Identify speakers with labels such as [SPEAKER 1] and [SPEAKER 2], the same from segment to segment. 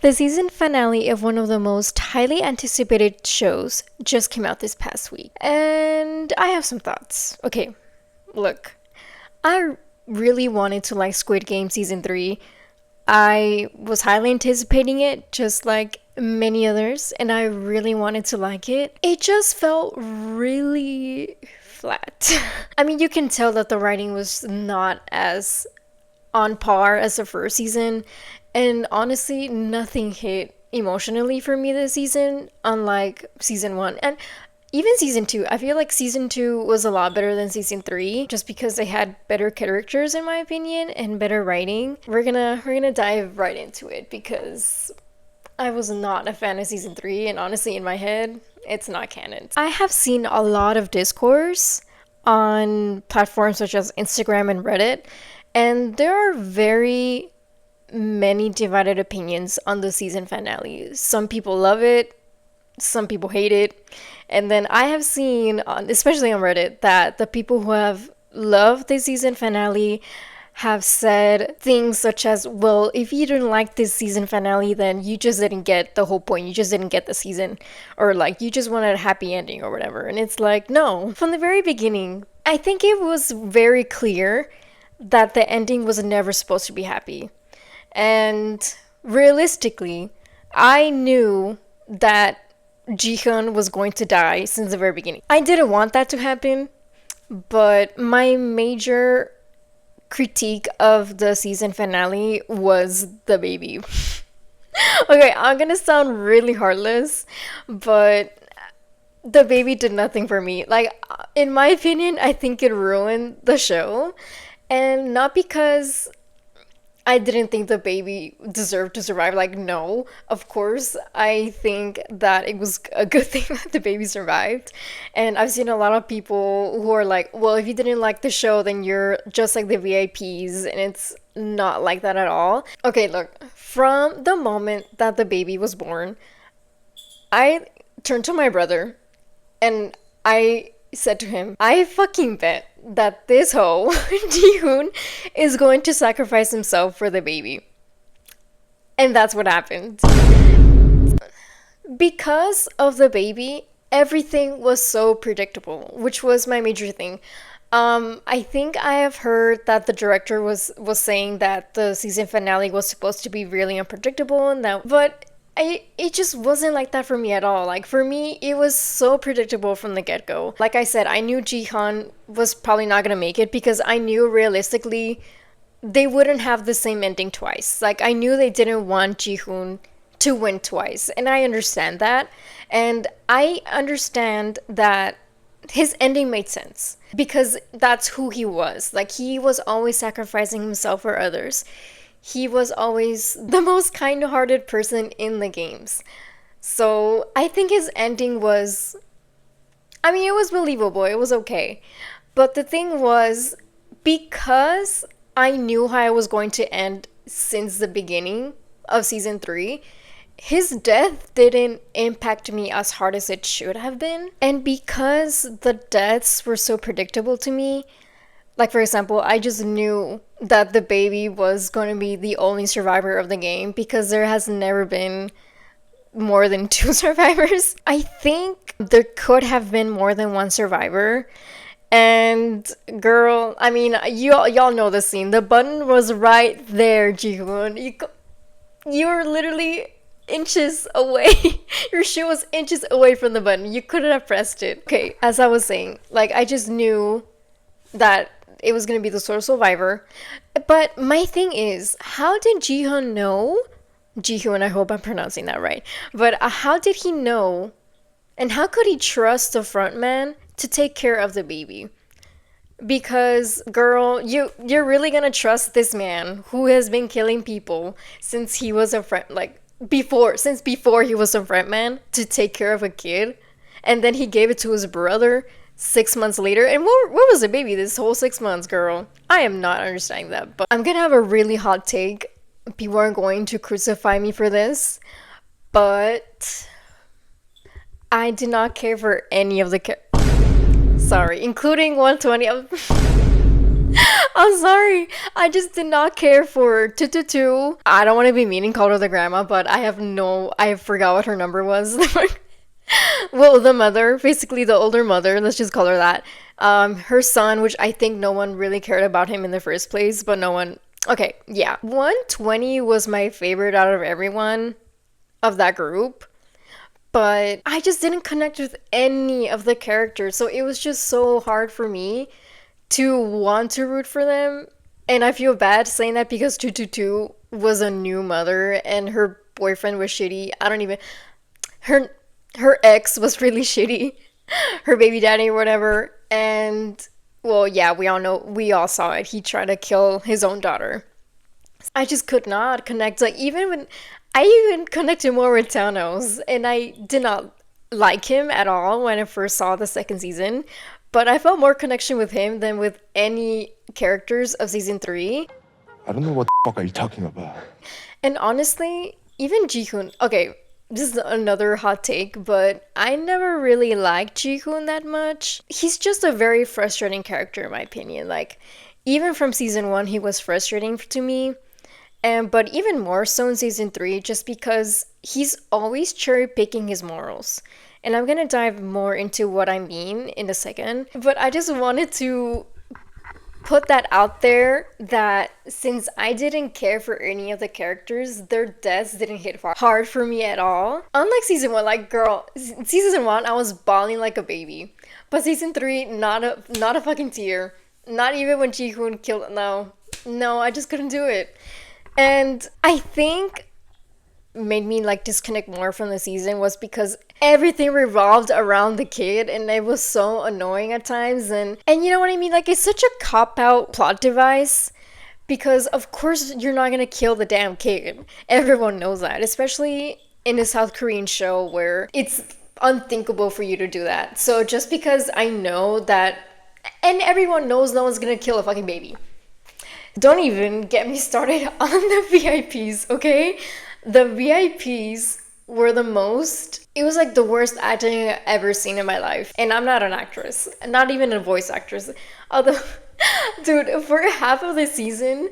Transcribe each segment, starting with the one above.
[SPEAKER 1] The season finale of one of the most highly anticipated shows just came out this past week. And I have some thoughts. Okay, look, I really wanted to like Squid Game season 3. I was highly anticipating it, just like many others, and I really wanted to like it. It just felt really flat. I mean, you can tell that the writing was not as on par as the first season, and honestly, nothing hit emotionally for me this season, unlike season 1. And even season 2, I feel like season 2 was a lot better than season 3 just because they had better characters in my opinion and better writing. We're gonna dive right into it because I was not a fan of season 3, and honestly in my head, it's not canon. I have seen a lot of discourse on platforms such as Instagram and Reddit, and there are very many divided opinions on the season finale. Some people love it, some people hate it. And then I have seen, especially on Reddit, that the people who have loved the season finale have said things such as, well, if you didn't like this season finale, then you just didn't get the whole point. You just didn't get the season. Or like, you just wanted a happy ending or whatever. And it's like, no. From the very beginning, I think it was very clear that the ending was never supposed to be happy. And realistically, I knew that Jihyun was going to die since the very beginning. I didn't want that to happen, but my major critique of the season finale was the baby. Okay, I'm gonna sound really heartless, but the baby did nothing for me. Like, in my opinion, I think it ruined the show. And not because I didn't think the baby deserved to survive. Like, no, of course, I think that it was a good thing that the baby survived. And I've seen a lot of people who are like, well, if you didn't like the show, then you're just like the VIPs. And it's not like that at all. Okay, look, from the moment that the baby was born, I turned to my brother and I said to him, I fucking bet that this hoe, Jihoon, is going to sacrifice himself for the baby. And that's what happened. Because of the baby, everything was so predictable, which was my major thing. I think I have heard that the director was saying that the season finale was supposed to be really unpredictable, and that, but it just wasn't like that for me at all. Like, for me, it was so predictable from the get-go. Like I said, I knew Jihan was probably not gonna make it because I knew realistically they wouldn't have the same ending twice. Like, I knew they didn't want Jihoon to win twice, and I understand that. And I understand that his ending made sense because that's who he was. Like, he was always sacrificing himself for others. He was always the most kind-hearted person in the games. So I think his ending was, I mean, it was believable, it was okay. But the thing was, because I knew how it was going to end since the beginning of season 3, his death didn't impact me as hard as it should have been. And because the deaths were so predictable to me, like, for example, I just knew that the baby was going to be the only survivor of the game because there has never been more than 2 survivors. I think there could have been more than 1 survivor. And girl, I mean, y'all know the scene. The button was right there, Jihoon. You were literally inches away. Your shoe was inches away from the button. You couldn't have pressed it. Okay, as I was saying, like, I just knew that it was going to be the sole survivor. But my thing is, how did Jihyun know? Jihyun, I hope I'm pronouncing that right. But how did he know? And how could he trust the front man to take care of the baby? Because, girl, you're really going to trust this man who has been killing people since he was a friend, like, since before he was a front man, to take care of a kid? And then he gave it to his brother 6 months later. And what was the baby this whole 6 months, girl? I am not understanding that. But I'm gonna have a really hot take. People are going to crucify me for this, but I did not care for any of the sorry, including 120. I'm sorry. I just did not care for 222. I don't want to be mean and call her the grandma, but I forgot what her number was. Well, the mother, basically the older mother, let's just call her that. Her son, which I think no one really cared about him in the first place, but no one. Okay, yeah. 120 was my favorite out of everyone of that group, but I just didn't connect with any of the characters, so it was just so hard for me to want to root for them. And I feel bad saying that because 222 was a new mother and her boyfriend was shitty. I don't even. Her her ex was really shitty, her baby daddy or whatever. And well, yeah, we all saw it. He tried to kill his own daughter. I just could not connect. Like I even connected more with Thanos, and I did not like him at all when I first saw the second season. But I felt more connection with him than with any characters of season three.
[SPEAKER 2] I don't know what the fuck are you talking about.
[SPEAKER 1] And honestly, even Jihoon, okay, this is another hot take, but I never really liked Jihoon that much. He's just a very frustrating character in my opinion. Like, even from season one, he was frustrating to me. And but even more so in season three, just because he's always cherry picking his morals. And I'm gonna dive more into what I mean in a second. But I just wanted to put that out there that since I didn't care for any of the characters, their deaths didn't hit hard for me at all. Unlike season one, like girl, season one I was bawling like a baby, but season three, not a fucking tear. Not even when Jihoon killed. No, I just couldn't do it. And I think made me like disconnect more from the season was because everything revolved around the kid and it was so annoying at times, and you know what I mean, like it's such a cop out plot device because of course you're not gonna kill the damn kid. Everyone knows that, especially in a South Korean show where it's unthinkable for you to do that. So just because I know that, and everyone knows no one's gonna kill a fucking baby. Don't even get me started on the VIPs, okay? The VIPs were it was like the worst acting I've ever seen in my life. And I'm not an actress, not even a voice actress. Although, dude, for half of the season,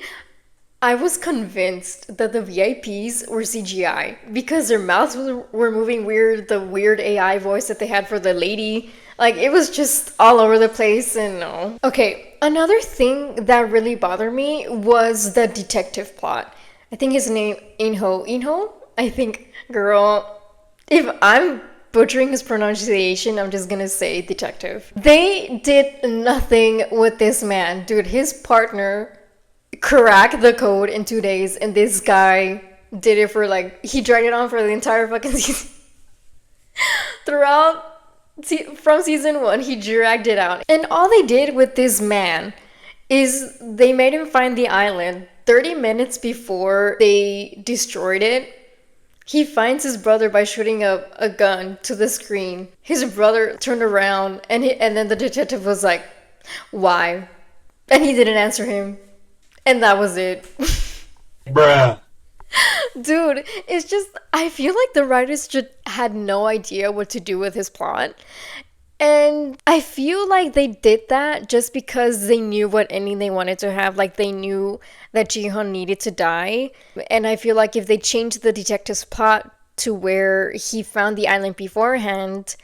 [SPEAKER 1] I was convinced that the VIPs were CGI because their mouths were moving weird, the weird AI voice that they had for the lady. Like, it was just all over the place, and no. Okay, another thing that really bothered me was the detective plot. I think his name, Inho? I think, girl, if I'm butchering his pronunciation, I'm just gonna say detective. They did nothing with this man. Dude, his partner cracked the code in 2 days, and this guy did it for he dragged it on for the entire fucking season. From season one, he dragged it out. And all they did with this man is they made him find the island 30 minutes before they destroyed it. He finds his brother by shooting a gun to the screen. His brother turned around and then the detective was like, why? And he didn't answer him. And that was it.
[SPEAKER 2] Bruh.
[SPEAKER 1] Dude, it's just, I feel like the writers just had no idea what to do with his plot. And I feel like they did that just because they knew what ending they wanted to have. Like, they knew that Jihoon needed to die. And I feel like if they changed the detective's plot to where he found the island beforehand,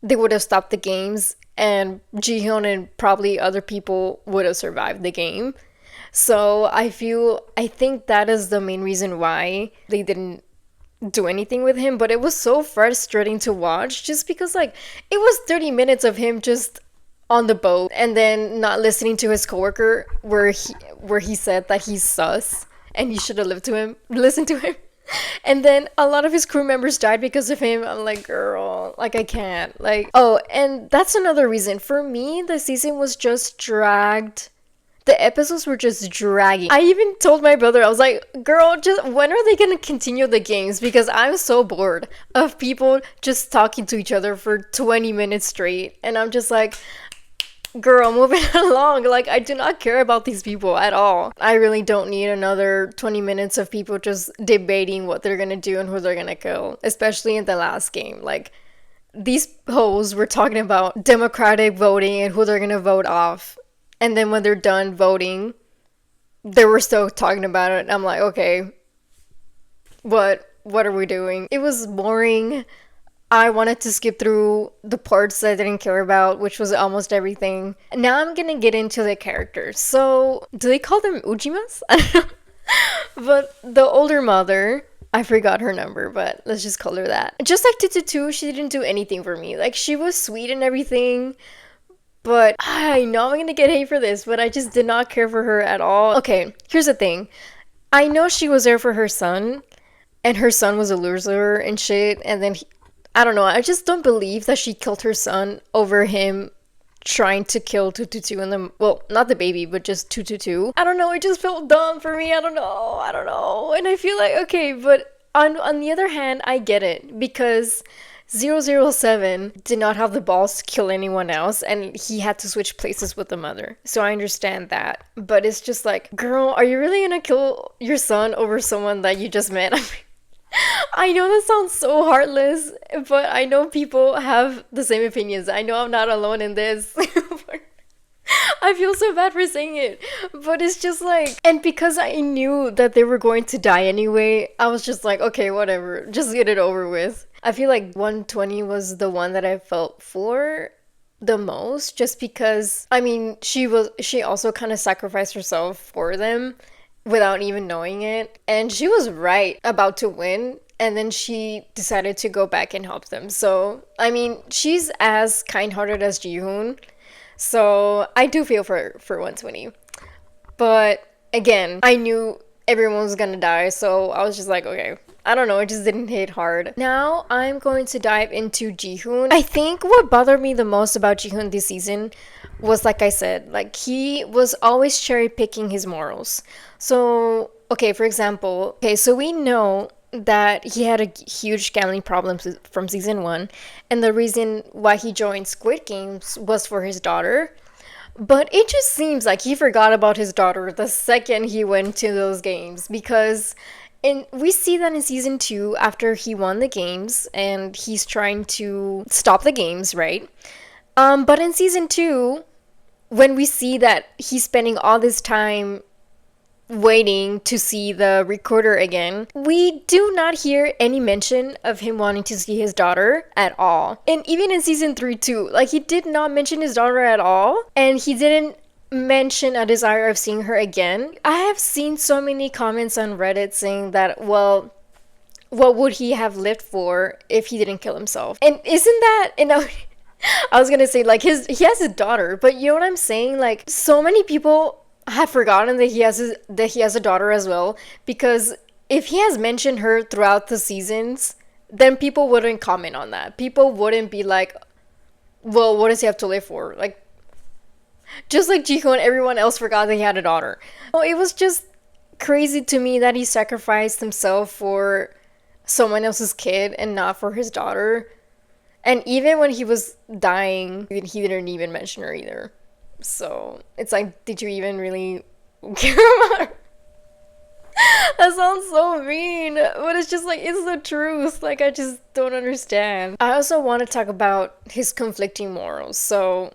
[SPEAKER 1] they would have stopped the games and Jihoon and probably other people would have survived the game. So I think that is the main reason why they didn't do anything with him. But it was so frustrating to watch just because it was 30 minutes of him just on the boat and then not listening to his coworker where he said that he's sus and he should have listened to him. And then a lot of his crew members died because of him. I'm like, girl, I can't. Oh, and that's another reason. For me, the season was just dragged. The episodes were just dragging. I even told my brother, I was like, girl, just when are they gonna continue the games? Because I'm so bored of people just talking to each other for 20 minutes straight. And I'm just like, girl, move it along. I do not care about these people at all. I really don't need another 20 minutes of people just debating what they're gonna do and who they're gonna kill. Especially in the last game. These hoes were talking about democratic voting and who they're gonna vote off. And then when they're done voting, they were still talking about it. I'm like, okay, what are we doing? It was boring. I wanted to skip through the parts that I didn't care about, which was almost everything. Now I'm gonna get into the characters. So, do they call them Ujimas? I don't know. But the older mother, I forgot her number, but let's just call her that. Just like Tututu, she didn't do anything for me. Like, she was sweet and everything, but I know I'm gonna get hate for this, but I just did not care for her at all. Okay, here's the thing. I know she was there for her son, and her son was a loser and shit, and then I don't know, I just don't believe that she killed her son over him trying to kill Tututu and the well, not the baby, but just Tututu. I don't know, it just felt dumb for me. I don't know. And I feel like okay, but on the other hand, I get it because 007 did not have the balls to kill anyone else and he had to switch places with the mother. So I understand that. But it's just like, girl, are you really gonna kill your son over someone that you just met? I mean, I know that sounds so heartless, but I know people have the same opinions. I know I'm not alone in this. I feel so bad for saying it, but it's just like, and because I knew that they were going to die anyway, I was just like, okay, whatever, just get it over with. I feel like 120 was the one that I felt for the most, just because, I mean, she also kind of sacrificed herself for them without even knowing it, and she was right about to win. And then she decided to go back and help them. So, I mean, she's as kind hearted as Ji-hoon. So I do feel for 120. But again, I knew everyone was gonna die, so I was just like, okay. I don't know, it just didn't hit hard. Now I'm going to dive into Ji-hoon. I think what bothered me the most about Ji-hoon this season was, like I said, like he was always cherry picking his morals. So, okay, for example, okay, so we know that he had a huge gambling problem from season one, and the reason why he joined Squid Games was for his daughter. But it just seems like he forgot about his daughter the second he went to those games because and we see that in season two after he won the games and he's trying to stop the games, right? But in season two, when we see that he's spending all this time waiting to see the recorder again, we do not hear any mention of him wanting to see his daughter at all. And even in season 3 too, like he did not mention his daughter at all, and he didn't mention a desire of seeing her again. I have seen so many comments on Reddit saying that, well, what would he have lived for if he didn't kill himself? And isn't that, you know, I was gonna say like he has a daughter, but you know what I'm saying? Like so many people have forgotten that he has a daughter as well, because if he has mentioned her throughout the seasons, then people wouldn't comment on that. People wouldn't be like, well, what does he have to live for? Like, just like Jiko and everyone else forgot that he had a daughter. Well, it was just crazy to me that he sacrificed himself for someone else's kid and not for his daughter. And even when he was dying, he didn't even mention her either. So it's like, did you even really care about her? That sounds so mean, but it's just like, it's the truth. Like, I just don't understand. I also want to talk about his conflicting morals. So,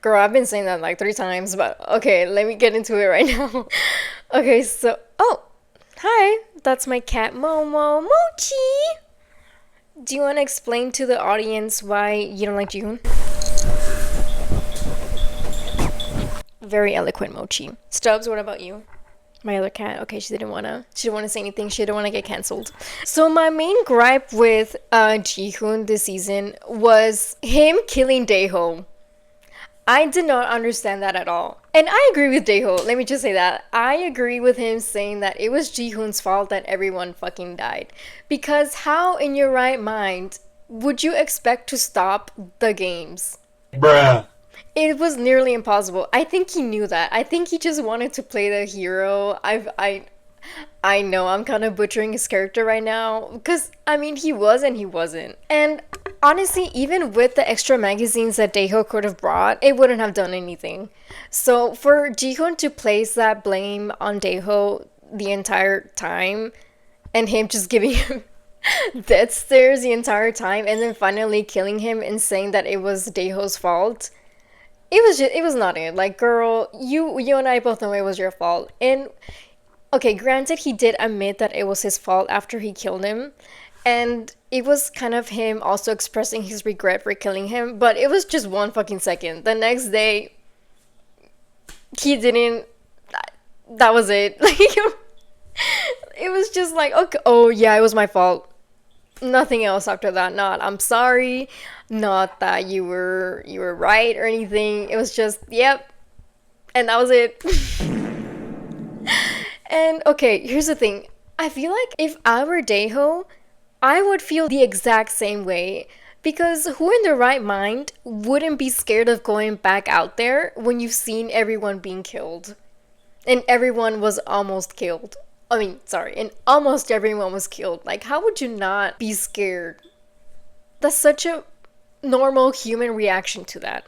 [SPEAKER 1] girl, I've been saying that like 3 times, but okay, let me get into it right now. Okay, so, oh, hi, that's my cat Momo. Mochi! Do you want to explain to the audience why you don't like Jihoon? Very eloquent, Mochi. Stubbs, what about you? My other cat. Okay, she didn't wanna say anything. She didn't wanna get cancelled. So my main gripe with Jihoon this season was him killing Daeho. I did not understand that at all. And I agree with Daeho. Let me just say that. I agree with him saying that it was Jihoon's fault that everyone fucking died. Because how in your right mind would you expect to stop the games?
[SPEAKER 2] Bruh.
[SPEAKER 1] It was nearly impossible. I think he knew that. I think he just wanted to play the hero. I know I'm kind of butchering his character right now because I mean he was and he wasn't. And honestly, even with the extra magazines that Daeho could have brought, it wouldn't have done anything. So for Jihoon to place that blame on Daeho the entire time and him just giving him death stares the entire time and then finally killing him and saying that it was Daeho's fault, it was not it. Like, girl, you and I both know it was your fault. And okay, granted, he did admit that it was his fault after he killed him. And it was kind of him also expressing his regret for killing him, but it was just 1 fucking second. The next day, he didn't. That was it. Like, it was just like, okay, oh yeah, it was my fault. Nothing else after that. Not I'm sorry, not that you were right or anything. It was just, yep, and that was it. And okay, here's the thing. I feel like if I were Daeho, I would feel the exact same way. Because who in their right mind wouldn't be scared of going back out there when you've seen everyone being killed? And everyone was almost killed. I mean, sorry, and almost everyone was killed. Like, how would you not be scared? That's such a normal human reaction to that.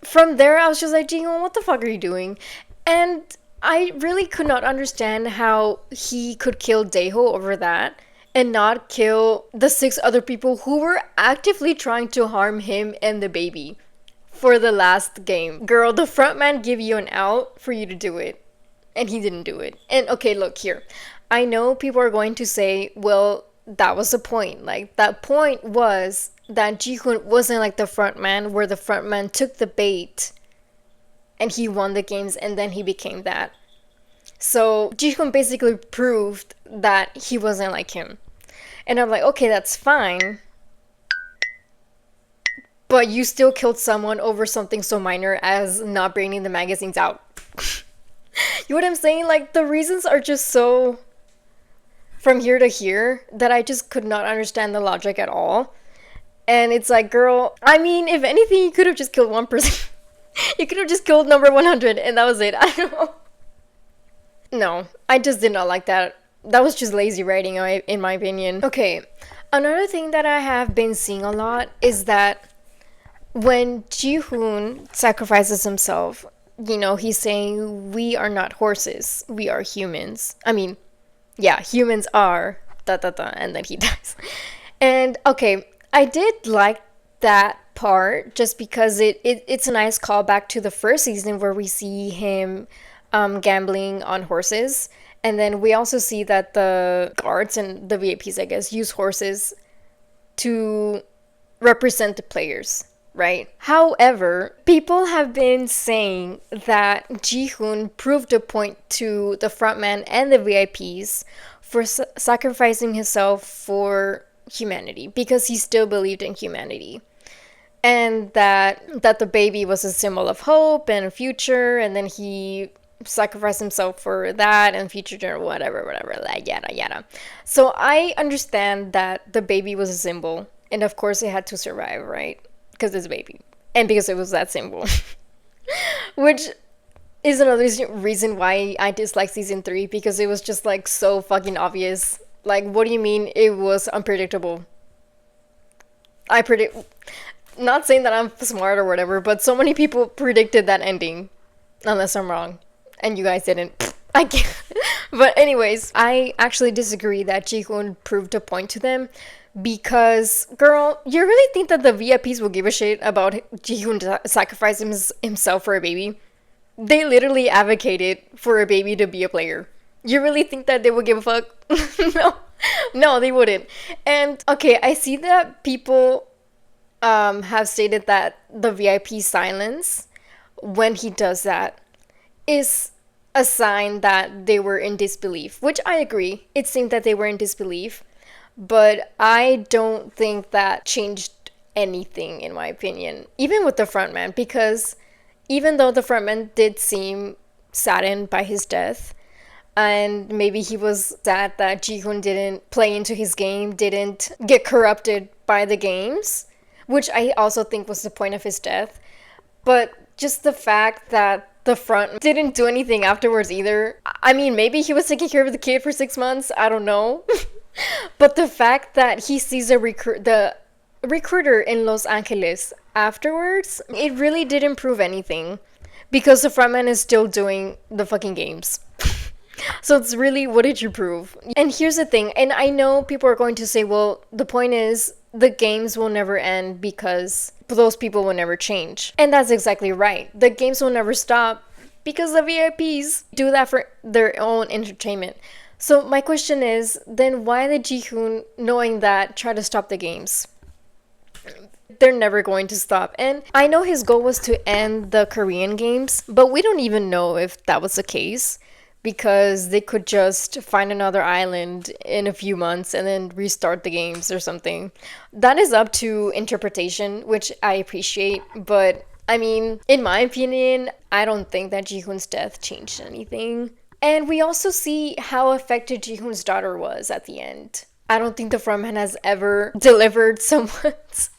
[SPEAKER 1] From there, I was just like, Jingo, what the fuck are you doing? And I really could not understand how he could kill Daeho over that and not kill the 6 other people who were actively trying to harm him and the baby for the last game. Girl, the front man gave you an out for you to do it, and he didn't do it. And okay, look here. I know people are going to say, well, that was the point. Like, that point was that Ji-hoon wasn't like the front man, where the front man took the bait and he won the games and then he became that. So Ji-hoon basically proved that he wasn't like him. And I'm like, okay, that's fine. But you still killed someone over something so minor as not bringing the magazines out. You know what I'm saying? Like, the reasons are just so from here to here that I just could not understand the logic at all. And it's like, girl, I mean, if anything, you could have just killed one person. You could have just killed number 100 and that was it. I don't know. No, I just did not like that. That was just lazy writing, in my opinion. Okay, another thing that I have been seeing a lot is that when Ji-hoon sacrifices himself, you know, he's saying, we are not horses, we are humans. I mean, yeah, humans are, da da da, and then he dies. And okay, I did like that part just because it's a nice callback to the first season where we see him gambling on horses. And then we also see that the guards and the VIPs, I guess, use horses to represent the players, right? However, people have been saying that Ji-hoon proved a point to the frontman and the VIPs for sacrificing himself for humanity because he still believed in humanity. And that the baby was a symbol of hope and a future, and then he sacrificed himself for that and future, whatever, like yada yada. So I understand that the baby was a symbol, and of course it had to survive, right? Because it's a baby, and because it was that symbol. Which is another reason why I dislike season 3, because it was just like so fucking obvious. Like, what do you mean it was unpredictable? Not saying that I'm smart or whatever, but so many people predicted that ending, unless I'm wrong, and you guys didn't. I can't. But anyways, I actually disagree that Ji-hoon proved a point to them, because, girl, you really think that the VIPs will give a shit about Ji-hoon sacrificing himself for a baby? They literally advocated for a baby to be a player. You really think that they would give a fuck? No. No, they wouldn't. And, okay, I see that people have stated that the VIP silence when he does that is a sign that they were in disbelief, which I agree. It seemed that they were in disbelief, but I don't think that changed anything, in my opinion, even with the frontman, because even though the frontman did seem saddened by his death, and maybe he was sad that Ji-hoon didn't play into his game, didn't get corrupted by the games, which I also think was the point of his death. But just the fact that the front didn't do anything afterwards either. I mean, maybe he was taking care of the kid for 6 months. I don't know. But the fact that he sees the recruiter in Los Angeles afterwards, it really didn't prove anything. Because the frontman is still doing the fucking games. So it's really, what did you prove? And here's the thing, and I know people are going to say, well, the point is the games will never end because those people will never change. And that's exactly right. The games will never stop because the VIPs do that for their own entertainment. So my question is, then why did Jihoon, knowing that, try to stop the games? They're never going to stop. And I know his goal was to end the Korean games, but we don't even know if that was the case because they could just find another island in a few months and then restart the games or something. That is up to interpretation, which I appreciate, but I mean, in my opinion, I don't think that Jihoon's death changed anything. And we also see how affected Jihoon's daughter was at the end. I don't think the frontman has ever delivered someone's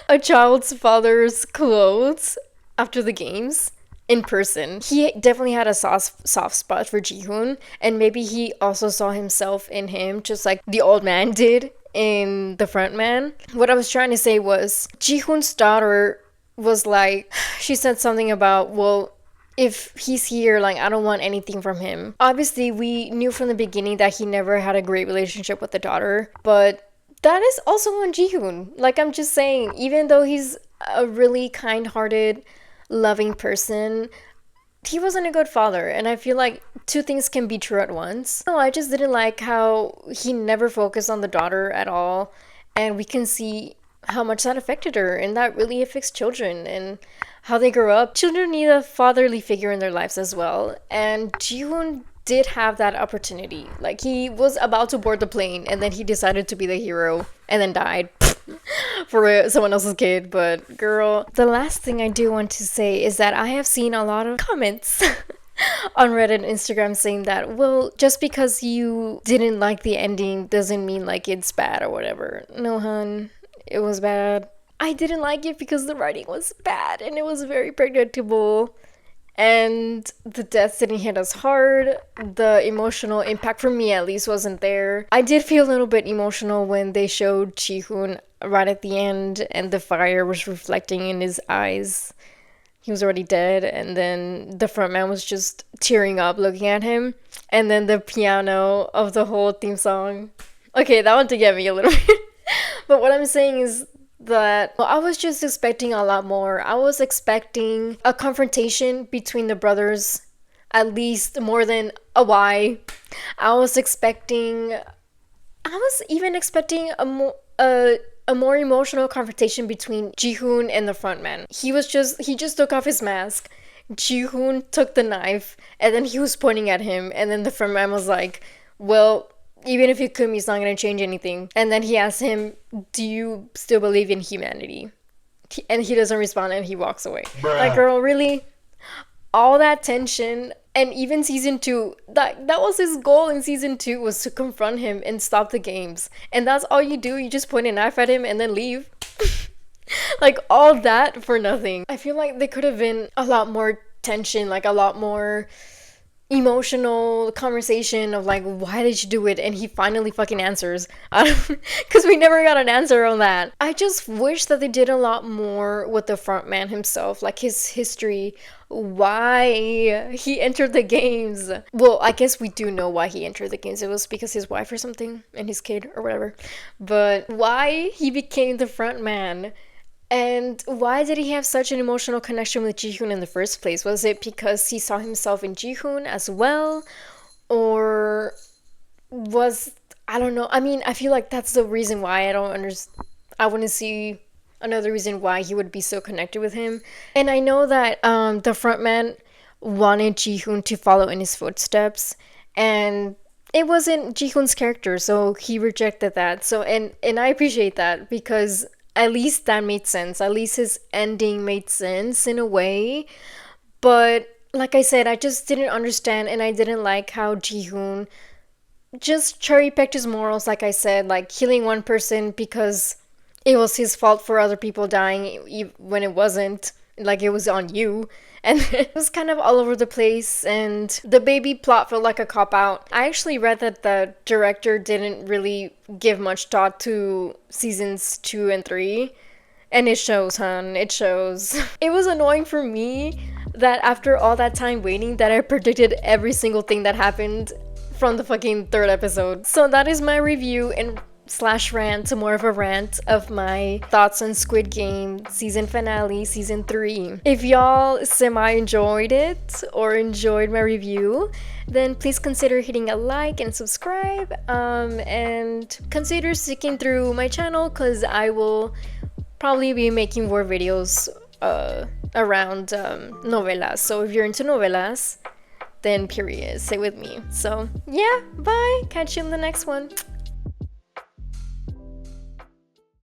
[SPEAKER 1] a child's father's clothes after the games in person. He definitely had a soft spot for Jihoon, and maybe he also saw himself in him, just like the old man did in the frontman. What I was trying to say was Jihoon's daughter was like, she said something about, well, if he's here, like, I don't want anything from him. Obviously, we knew from the beginning that he never had a great relationship with the daughter, but that is also on Jihoon. Like, I'm just saying, even though he's a really kind-hearted, loving person, he wasn't a good father. And I feel like two things can be true at once. No, I just didn't like how he never focused on the daughter at all. And we can see how much that affected her, and that really affects children and how they grow up. Children need a fatherly figure in their lives as well, and Jihoon did have that opportunity. Like, he was about to board the plane and then he decided to be the hero and then died for someone else's kid. But girl, the last thing I do want to say is that I have seen a lot of comments on Reddit and Instagram saying that, well, just because you didn't like the ending doesn't mean like it's bad or whatever. No, hun, it was bad. I didn't like it because the writing was bad and it was very predictable. And the deaths didn't hit us hard. The emotional impact, for me at least, wasn't there. I did feel a little bit emotional when they showed Jihoon right at the end and the fire was reflecting in his eyes. He was already dead, and then the front man was just tearing up looking at him. And then the piano of the whole theme song. Okay, that one did get me a little bit. But what I'm saying is that, well, I was just expecting a lot more. I was expecting a confrontation between the brothers, at least more than a why. I was even expecting a more emotional confrontation between Jihoon and the frontman. He just took off his mask. Jihoon took the knife and then he was pointing at him, and then the frontman was like, well, even if you could, it's not going to change anything. And then he asked him, do you still believe in humanity? And he doesn't respond and he walks away.
[SPEAKER 2] Bruh.
[SPEAKER 1] Like, girl, really? All that tension. And even season 2, that was his goal in season 2, was to confront him and stop the games. And that's all you do. You just point a knife at him and then leave. Like, all that for nothing. I feel like there could have been a lot more tension, like a lot more emotional conversation of like, why did you do it? And he finally fucking answers, because we never got an answer on that. I just wish that they did a lot more with the front man himself, like his history, why he entered the games. Well, I guess we do know why he entered the games. It was because his wife or something and his kid or whatever, but why he became the front man. And why did he have such an emotional connection with Jihoon in the first place? Was it because he saw himself in Jihoon as well? Or I don't know. I mean, I feel like that's the reason why I want to see another reason why he would be so connected with him. And I know that the frontman wanted Jihoon to follow in his footsteps, and it wasn't Jihoon's character, so he rejected that. So, and I appreciate that, because at least that made sense. At least his ending made sense in a way. But like I said, I just didn't understand, and I didn't like how Jihoon just cherry-picked his morals, like I said, like killing one person because it was his fault for other people dying when it wasn't. Like, it was on you. And it was kind of all over the place, and the baby plot felt like a cop-out. I actually read that the director didn't really give much thought to seasons 2 and 3, and it shows, hun. It shows. It was annoying for me that after all that time waiting, that I predicted every single thing that happened from the fucking 3rd episode. So that is my review, and slash rant, more of a rant of my thoughts on Squid Game season finale, season 3. If y'all semi enjoyed it or enjoyed my review, then please consider hitting a like and subscribe, and consider sticking through my channel because I will probably be making more videos around novelas. So if you're into novelas, then period, stay with me. So yeah, bye, catch you in the next one.